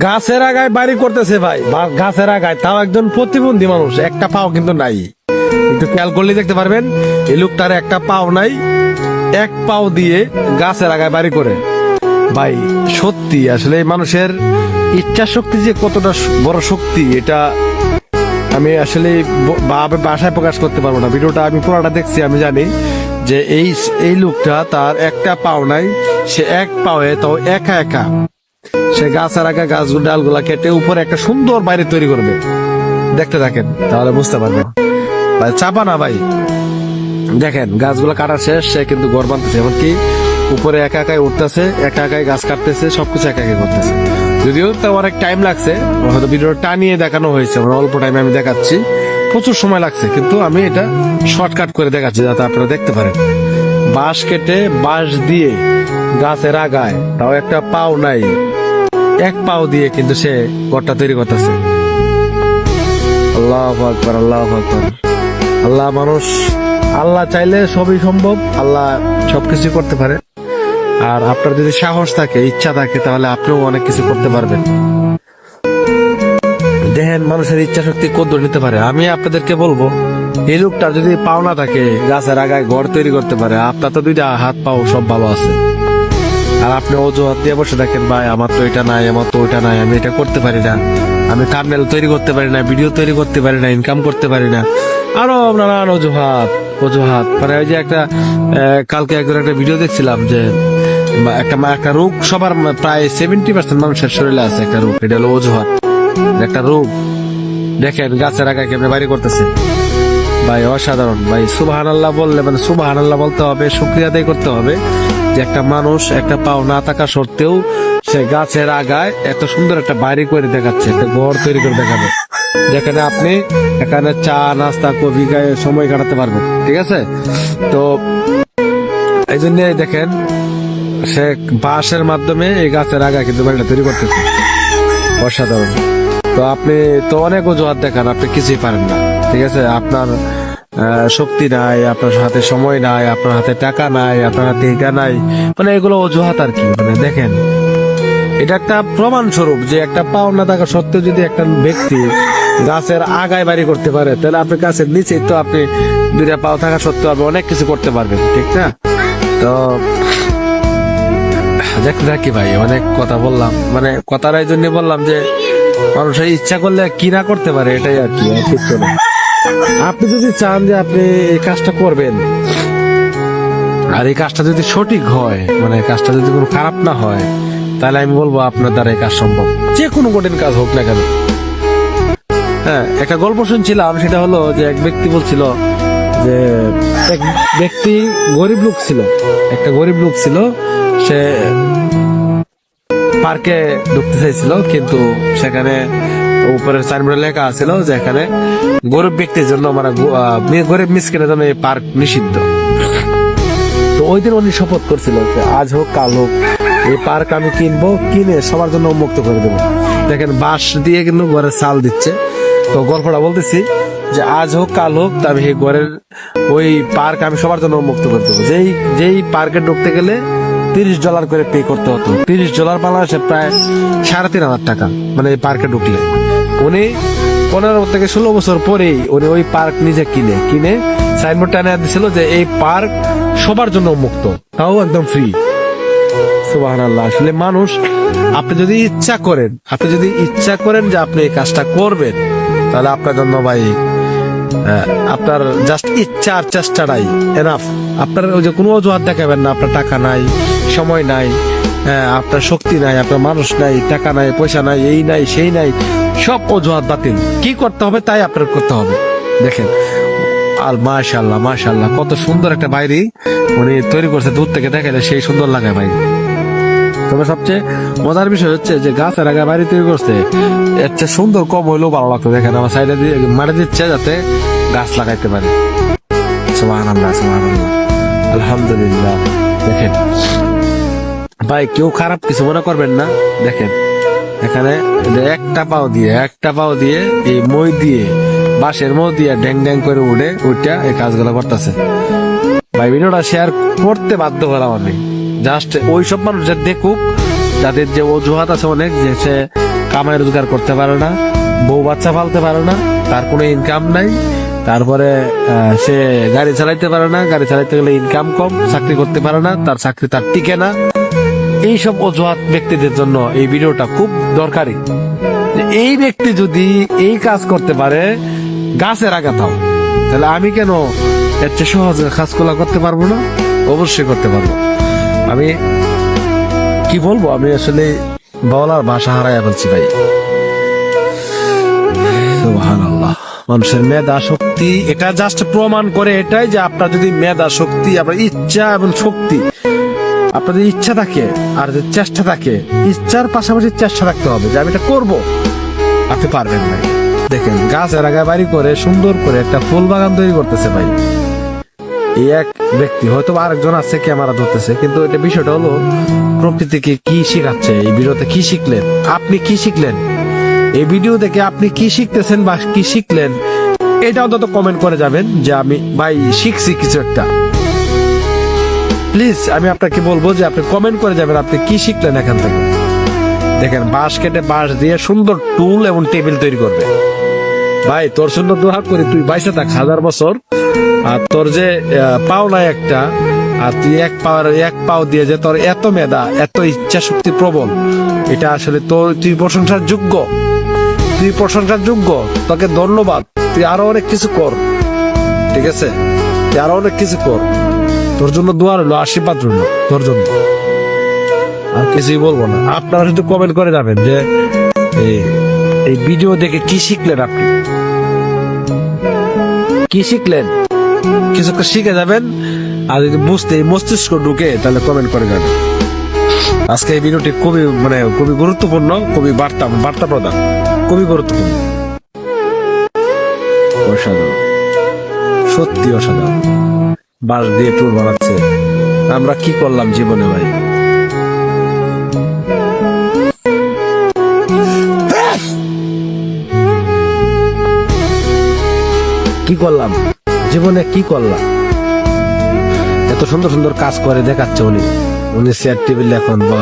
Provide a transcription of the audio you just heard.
গাছের আগায় বাড়ি করতেছে ভাই, গাছের আগায়, তাও একজন প্রতিবন্ধী মানুষ, একটা পাও কিন্তু নাই। একটু খেয়াল করলে দেখতে পারবেন এই লোকটার একটা পাও নাই, এক পাও দিয়ে গাছের আগায় বাড়ি করে। ভাই সত্যি আসলে মানুষের ইচ্ছা শক্তি যে কতটা বড় শক্তি, এটা আমি আসলে ভাষায় প্রকাশ করতে পারবো না। ভিডিওটা আমি পুরোটা দেখছি, আমি জানি যে এই লোকটা তার একটা পাও নাই, সে এক পাওয়ে তাও একা একা সে গাছের আগা গাছগুলো ডালগুলা কেটে উপরে একটা সুন্দর বাড়ি তৈরি করবে। দেখতে থাকেন তাহলে বুঝতে পারবেন। ভাই চাপা না ভাই, দেখেন গাছগুলো কাটা শেষ, সে কিন্তু ঘর বাঁধতেছে, এমনকি উপরে একা একাই উঠতেছে, একা একাই গাছ কাটতেছে, সবকিছু একা একাই করতেছে। যদিও তো অনেক টাইম লাগছে, হয়তো ভিডিওটা টানিয়ে দেখানো হয়েছে, অল্প টাইমে আমি দেখাচ্ছি, প্রচুর সময় লাগছে, কিন্তু আমি এটা শর্টকাট করে দেখাচ্ছি যাতে আপনারা দেখতে পারেন। বাঁশ কেটে বাঁশ দিয়ে গাছের আগায়, তাও একটা পাও নাই, এক পাও দিয়ে কিন্তু সে ঘরটা তৈরি করতেছে। আল্লাহু আকবার, আল্লাহু আকবার। আল্লাহ মানুষ, আল্লাহ চাইলে সবই সম্ভব, আল্লাহ সবকিছু করতে পারে। আর আপনার যদি সাহস থাকে, ইচ্ছা থাকে, তাহলে আপনিও অনেক কিছু করতে পারবেন। দেখেন মানুষের ইচ্ছা শক্তি কদ্দূর নিতে পারে। আমি আপনাদেরকে বলবো, এই লোকটার যদি পাও না থাকে, গাছের আগায় ঘর তৈরি করতে পারে, আপনার তো দুইটা হাত পাও সব ভালো আছে, আর আপনি অজুহাত দিয়ে বসে থাকেন, ভাই আমার তো এটা নাই, আমার তো ওইটা নাই, আমি এটা করতে পারি না, আমি থাম্বনেল তৈরি করতে পারি না, ভিডিও তৈরি করতে পারি না, ইনকাম করতে পারি না, আরো নানান অজুহাত অজুহাত। মানে ওই যে কালকে একজন একটা ভিডিও দেখছিলাম যে একটা রোগ সবার প্রায় 70% মানুষের শরীরে আছে, একটা রোগ, এটা হলো অজুহাত, একটা রোগ। দেখেন গাছের আগায় কেমনে বাড়ি করতেছে ভাই, অসাধারণ ভাই। সুবহানাল্লাহ বললে মানে সুবহানাল্লাহ বলতে হবে, শুকরিয়া আদায় করতে হবে যে একটা মানুষ একটা পাও না থাকা সত্ত্বেও সে গাছের আগায় এত সুন্দর একটা বাড়ি করে দেখাচ্ছে, একটা ঘর তৈরি করে দেখাবে, যেখানে আপনি এখানে চা নাস্তা কফি গায়ে সময় কাটাতে পারবেন। ঠিক আছে, তো এই জন্য দেখেন সে বাঁশের মাধ্যমে এই গাছের আগায় কিন্তু বাড়িটা তৈরি করতেছে, অসাধারণ। তো আপনি তো অনেক অজুহাত দেখান, আপনি কিছুই পারেন না। ঠিক আছে, আপনার শক্তি নাই, আপনার হাতে সময় নাই, আপনার হাতে টাকা নাই, আপনার হাতে এটা নাই, মানে এগুলো অজুহাত আর কি। মানে দেখেন এটা একটা প্রমাণ স্বরূপ যে একটা পাও না থাকা সত্ত্বেও যদি একটা ব্যক্তি গাছের আগায় বাড়ি করতে পারে, তাহলে আপনার গাছের নিচে তো আপনি দুইটা পাও থাকা সত্ত্বেও আপনি অনেক কিছু করতে পারবেন। ঠিক না? তো দেখতে থাকি ভাই, অনেক কথা বললাম, মানে কথার এই জন্য বললাম যে মানুষের ইচ্ছা করলে কি না করতে পারে, এটাই আর কি, ঠিক করে। আপনি যদি চান যে আপনি এই কাজটা করবেন, আর এই কাজটা যদি সঠিক হয়, মানে কাজটা যদি কোনো খারাপ না হয়, তাহলে আমি বলবো আপনার দ্বারা এই কাজ সম্ভব, যে কোনো কঠিন কাজ হোক না কেন। হ্যাঁ, একটা গল্প শুনছিলাম, সেটা হলো যে এক ব্যক্তি বলছিল যে এক ব্যক্তি গরিব লোক ছিল, একটা গরিব লোক ছিল, সে পার্কে ঢুকতে চাইছিল, কিন্তু সেখানে উপরের সাইনবোর্ডে লেখা আছিল যে এখানে গরিব ব্যক্তির জন্য, মানে গরিব মিসকিনের জন্য এই পার্ক নিষিদ্ধ। তো ওই দিন উনি শপথ করছিল যে আজ হোক কাল হোক এই পার্ক আমি কিনবো, কিনে সবার জন্য উন্মুক্ত করে দেবো। দেখেন বাঁশ দিয়ে কিন্তু ঘরের চাল দিচ্ছে। তো গল্পটা বলতেছি যে আজ হোক কাল হোক আমি এই ঘরের ওই পার্ক আমি সবার জন্য উন্মুক্ত করে দেবো। যেই পার্কে ঢুকতে গেলে $30 করে পে করতে হতো। $30 বাংলাদেশে প্রায় 3,500 টাকা, মানে এই পার্কে ঢুকলে। উনি 15 থেকে 16 বছর পরেই উনি ওই পার্ক নিজে কিনে সাইনবোর্ড টানে দিছিল যে এই পার্ক সবার জন্য উন্মুক্ত, তাও একদম ফ্রি। সুবহানাল্লাহ। আসলে মানুষ, আপনি যদি ইচ্ছা করেন যে আপনি এই কাজটা করবেন, তাহলে আপনার জন্য ভাই আপনার জাস্ট ইচ্ছা আর চেষ্টাটাই এনাফ। আপনার ওই যে কোনো অজুহাত দেখাবেন না, আপনার টাকা নাই, সময় নাই, আপনার শক্তি নাই, আপনার মানুষ নাই, টাকা নাই, পয়সা নাই, এই নাই সেই নাই, সব অজুহাত বাতিল। কি করতে হবে তাই আপনার করতে হবে। দেখেন আর মাশাআল্লাহ মাশাআল্লাহ, কত সুন্দর একটা বাইরে উনি তৈরি করছে, দূর থেকে দেখালে সেই সুন্দর লাগে ভাই। তবে সবচেয়ে মজার বিষয় হচ্ছে যে গাছের আগে বাড়ি তৈরি করছে, এর চেয়ে সুন্দর কম হইলেও ভালো লাগতো। দেখেন আমার সাইডে দিয়ে মাটি দিচ্ছে যাতে গাছ লাগাইতে পারে। সুবহানাল্লাহ সুবহানাল্লাহ, আলহামদুলিল্লাহ। দেখেন ভাই, কেউ খারাপ কিছু মনে করবেন না। দেখেন এখানে একটা পাও দিয়ে এই মই দিয়ে, বাঁশের মই দিয়ে ড্যাং ড্যাং করে উঠে এই কাজগুলো করতেছে। ভাই ভিডিওটা শেয়ার করতে বাধ্য করা অনেক, জাস্ট ওই সব মানুষ দেখুক যাদের যে অজুহাত আছে অনেক, যে সে কামাই রোজগার করতে পারে না, বউ বাচ্চা পালতে পারে না, তার কোনো ইনকাম নাই, তারপরে সে গাড়ি চালাইতে পারে না, গাড়ি চালাইতে গেলে ইনকাম কম, চাকরি করতে পারে না, তার চাকরি তার টিকে না। এইসব অজুহাত ব্যক্তিদের জন্য এই ভিডিওটা খুব দরকারি। এই ব্যক্তি যদি এই কাজ করতে পারে গাছের আগাতাও, তাহলে আমি কেন এর চেয়ে সহজে কাজগুলা করতে পারবো না? অবশ্যই করতে পারবো। আমি কি বলবো, আমি আসলে বলার ভাষা হারাইয়া ফেলছি ভাই। সুবহানাল্লাহ। মানুষের মেধা শক্তি এটা জাস্ট প্রমাণ করে এটাই যে আপনার যদি মেধা শক্তি, আপনার ইচ্ছা এবং শক্তি, আপনাদের ইচ্ছা থাকে আর যে চেষ্টা থাকে, ইচ্ছার পাশাপাশি চেষ্টা থাকতে হবে যে আমি এটা করবো, আপনি পারবেন ভাই। দেখেন গাছের আগায় বাড়ি করে সুন্দর করে একটা ফুল বাগান তৈরি করতেছে ভাই। এই এক ব্যক্তি, হয়তো আরেকজন আছে ক্যামেরা ধরতেছে, কিন্তু এটা বিষয়টা হলো প্রকৃতিকে কি শিখাচ্ছে। এই ভিডিওতে কি শিখলেন, আপনি কি শিখলেন, এই ভিডিও দেখে আপনি কি শিখতেছেন বা কি শিখলেন, এটা অন্তত কমেন্ট করে যাবেন যে আমি ভাই শিখছি কিছু একটা। প্লিজ আমি আপনাকে বলবো যে আপনি কমেন্ট করে যাবেন আপনি কি শিখলেন এখান থেকে। দেখেন বাঁশ কেটে বাঁশ দিয়ে সুন্দর টুল এবং টেবিল তৈরি করবে। ভাই তোর জন্য দোয়া করি তুই বাইসে থাক 1000 বছর, আর তোর যে পাও নাই একটা, আর তুই এক পাও দিয়ে যে তোর এত মেধা, এত ইচ্ছা শক্তি প্রবল, এটা আসলে তুই প্রশংসার যোগ্য, তুই প্রশংসার যোগ্য। তোকে ধন্যবাদ। তুই আরো অনেক কিছু কর, ঠিক আছে? তুই আরো অনেক কিছু কর। তোর জন্য দোয়া রইলো, আশীর্বাদ রইলো তোর জন্য। আর কিছুই বলবো না। আপনারা শুধু কমেন্ট করে যাবেন যে এই ভিডিও দেখে কি শিখলেন, আপনি কি শিখলেন, কিছু একটা শিখে যাবেন। আর যদি বুঝতে মস্তিষ্ক ঢুকে তাহলে কমেন্ট করে যাবেন। আজকে এই ভিডিওটি খুবই গুরুত্বপূর্ণ, খুবই বার্তা প্রদান, খুবই গুরুত্বপূর্ণ। অসাধারণ, সত্যি অসাধারণ। বাঁশ দিয়ে টুল বানাচ্ছে। আমরা কি করলাম জীবনে ভাই? কি করলাম জীবনে, কি করলাম? এত সুন্দর সুন্দর কাজ করে দেখাচ্ছে উনি চেয়ার টেবিল এখন বা